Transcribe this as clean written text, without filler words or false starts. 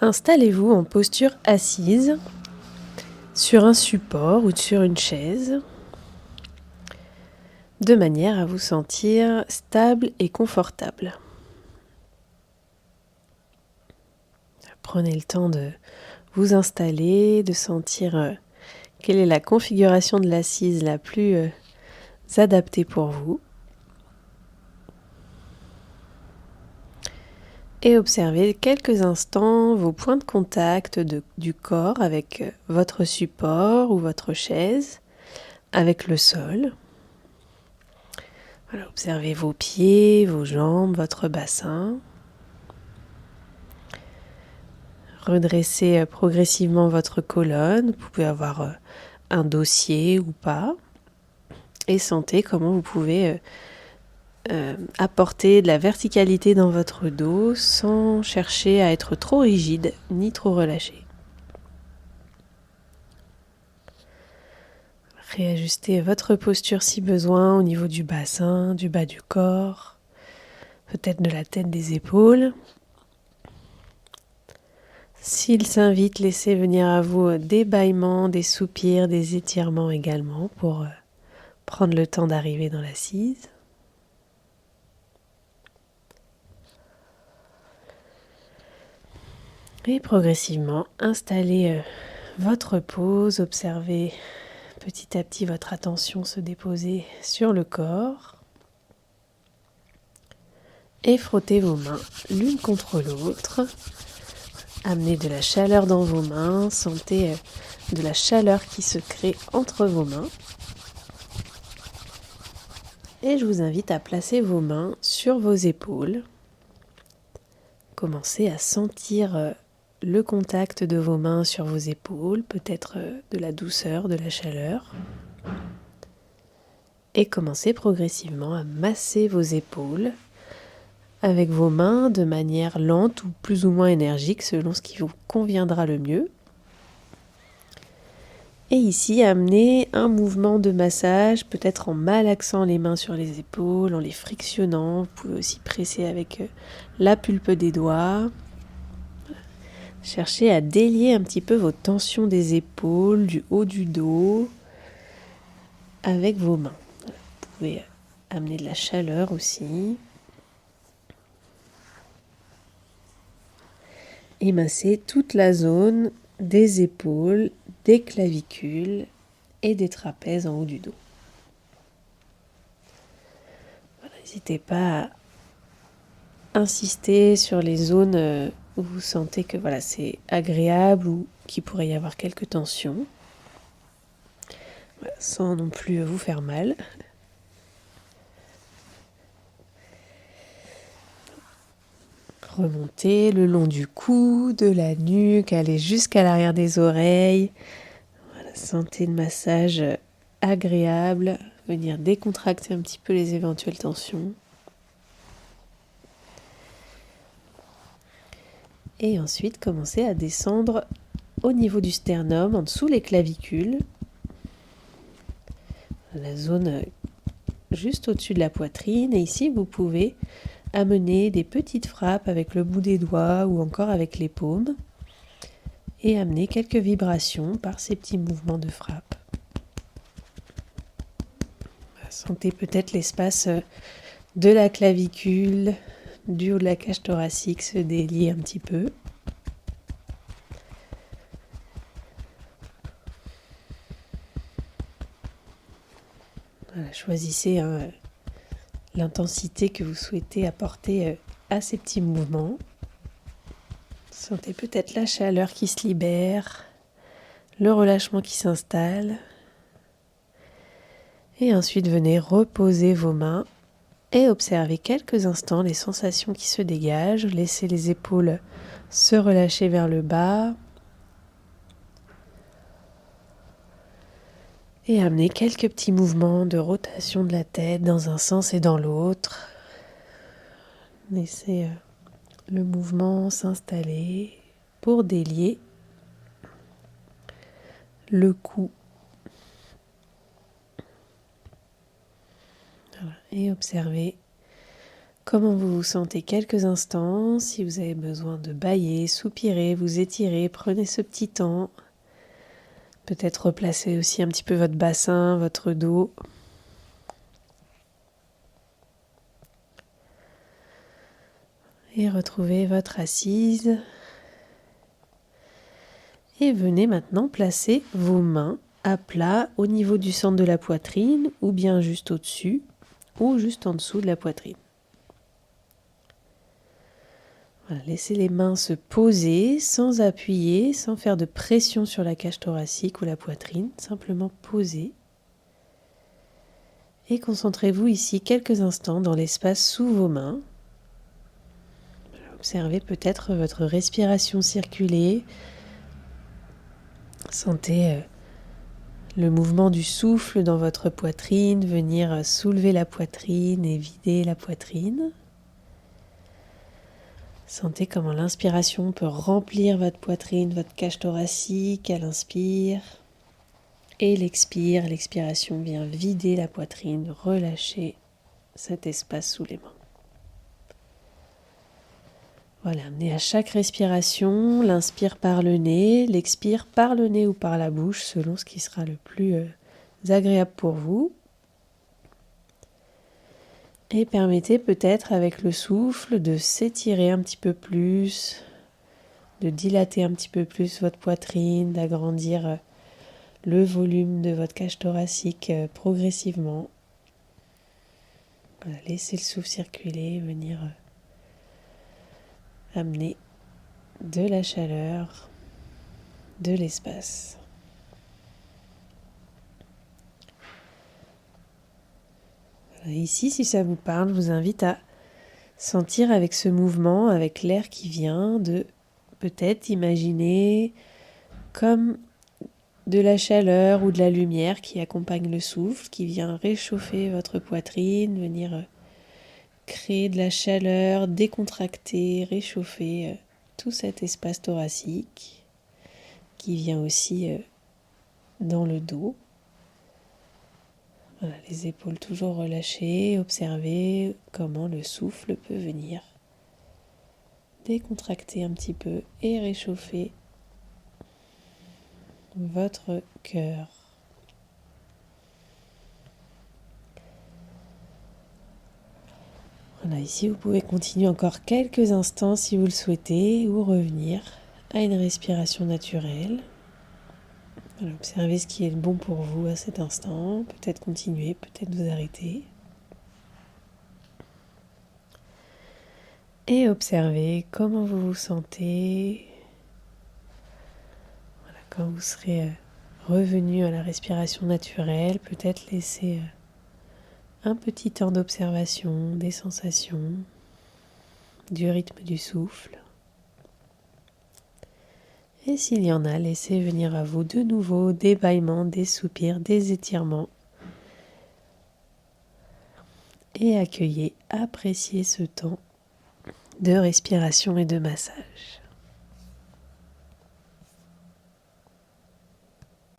Installez-vous en posture assise sur un support ou sur une chaise de manière à vous sentir stable et confortable. Prenez le temps de vous installer, de sentir quelle est la configuration de l'assise la plus adaptée pour vous. Et observez quelques instants vos points de contact du corps avec votre support ou votre chaise, avec le sol. Voilà, observez vos pieds, vos jambes, votre bassin. Redressez progressivement votre colonne. Vous pouvez avoir un dossier ou pas. Et sentez comment vous pouvez apporter de la verticalité dans votre dos sans chercher à être trop rigide ni trop relâché. Réajustez votre posture si besoin au niveau du bassin, du bas du corps, peut-être de la tête, des épaules. S'il s'invite, laissez venir à vous des bâillements, des soupirs, des étirements également pour prendre le temps d'arriver dans l'assise. Et progressivement, installez votre pose, observez petit à petit votre attention se déposer sur le corps et frottez vos mains l'une contre l'autre. Amenez de la chaleur dans vos mains, sentez de la chaleur qui se crée entre vos mains. Et je vous invite à placer vos mains sur vos épaules. Commencez à sentir le contact de vos mains sur vos épaules, peut-être de la douceur, de la chaleur. Et commencez progressivement à masser vos épaules avec vos mains de manière lente ou plus ou moins énergique selon ce qui vous conviendra le mieux. Et ici, amenez un mouvement de massage, peut-être en malaxant les mains sur les épaules, en les frictionnant. Vous pouvez aussi presser avec la pulpe des doigts. Cherchez à délier un petit peu vos tensions des épaules, du haut du dos, avec vos mains. Vous pouvez amener de la chaleur aussi. Et masser toute la zone des épaules, des clavicules et des trapèzes en haut du dos. Voilà, n'hésitez pas à insister sur les zones où vous sentez que voilà, c'est agréable ou qu'il pourrait y avoir quelques tensions, voilà, sans non plus vous faire mal. Remontez le long du cou, de la nuque, allez jusqu'à l'arrière des oreilles. Voilà, sentez le massage agréable, venir décontracter un petit peu les éventuelles tensions. Et ensuite, commencez à descendre au niveau du sternum, en dessous les clavicules. La zone juste au-dessus de la poitrine. Et ici, vous pouvez amener des petites frappes avec le bout des doigts ou encore avec les paumes. Et amener quelques vibrations par ces petits mouvements de frappe. Sentez peut-être l'espace de la clavicule, du haut de la cage thoracique se délier un petit peu. Voilà, choisissez l'intensité que vous souhaitez apporter à ces petits mouvements. Sentez peut-être la chaleur qui se libère, le relâchement qui s'installe. Et ensuite, venez reposer vos mains et observez quelques instants les sensations qui se dégagent. Laissez les épaules se relâcher vers le bas. Et amenez quelques petits mouvements de rotation de la tête dans un sens et dans l'autre. Laissez le mouvement s'installer pour délier le cou. Voilà. Et observez comment vous vous sentez quelques instants. Si vous avez besoin de bâiller, soupirer, vous étirer, prenez ce petit temps. Peut-être replacer aussi un petit peu votre bassin, votre dos. Et retrouvez votre assise. Et venez maintenant placer vos mains à plat au niveau du centre de la poitrine ou bien juste au-dessus ou juste en dessous de la poitrine. Voilà, laissez les mains se poser sans appuyer, sans faire de pression sur la cage thoracique ou la poitrine, simplement poser. Et concentrez-vous ici quelques instants dans l'espace sous vos mains. Observez peut-être votre respiration circuler. Sentez le mouvement du souffle dans votre poitrine, venir soulever la poitrine et vider la poitrine. Sentez comment l'inspiration peut remplir votre poitrine, votre cage thoracique. Elle inspire et l'expire. L'expiration vient vider la poitrine, relâcher cet espace sous les mains. Voilà, amenez à chaque respiration, l'inspire par le nez, l'expire par le nez ou par la bouche, selon ce qui sera le plus agréable pour vous. Et permettez peut-être avec le souffle de s'étirer un petit peu plus, de dilater un petit peu plus votre poitrine, d'agrandir le volume de votre cage thoracique progressivement. Voilà, laissez le souffle circuler, venir amener de la chaleur, de l'espace. Voilà, ici, si ça vous parle, je vous invite à sentir avec ce mouvement, avec l'air qui vient, de peut-être imaginer comme de la chaleur ou de la lumière qui accompagne le souffle, qui vient réchauffer votre poitrine, venir créer de la chaleur, décontracter, réchauffer tout cet espace thoracique qui vient aussi dans le dos. Voilà, les épaules toujours relâchées, observez comment le souffle peut venir décontracter un petit peu et réchauffer votre cœur. Voilà, ici vous pouvez continuer encore quelques instants si vous le souhaitez ou revenir à une respiration naturelle. Voilà, observez ce qui est bon pour vous à cet instant, peut-être continuer, peut-être vous arrêter. Et observez comment vous vous sentez. Voilà, quand vous serez revenu à la respiration naturelle, peut-être laisser un petit temps d'observation des sensations, du rythme du souffle. Et s'il y en a, laissez venir à vous de nouveau des bâillements, des soupirs, des étirements. Et accueillez, appréciez ce temps de respiration et de massage.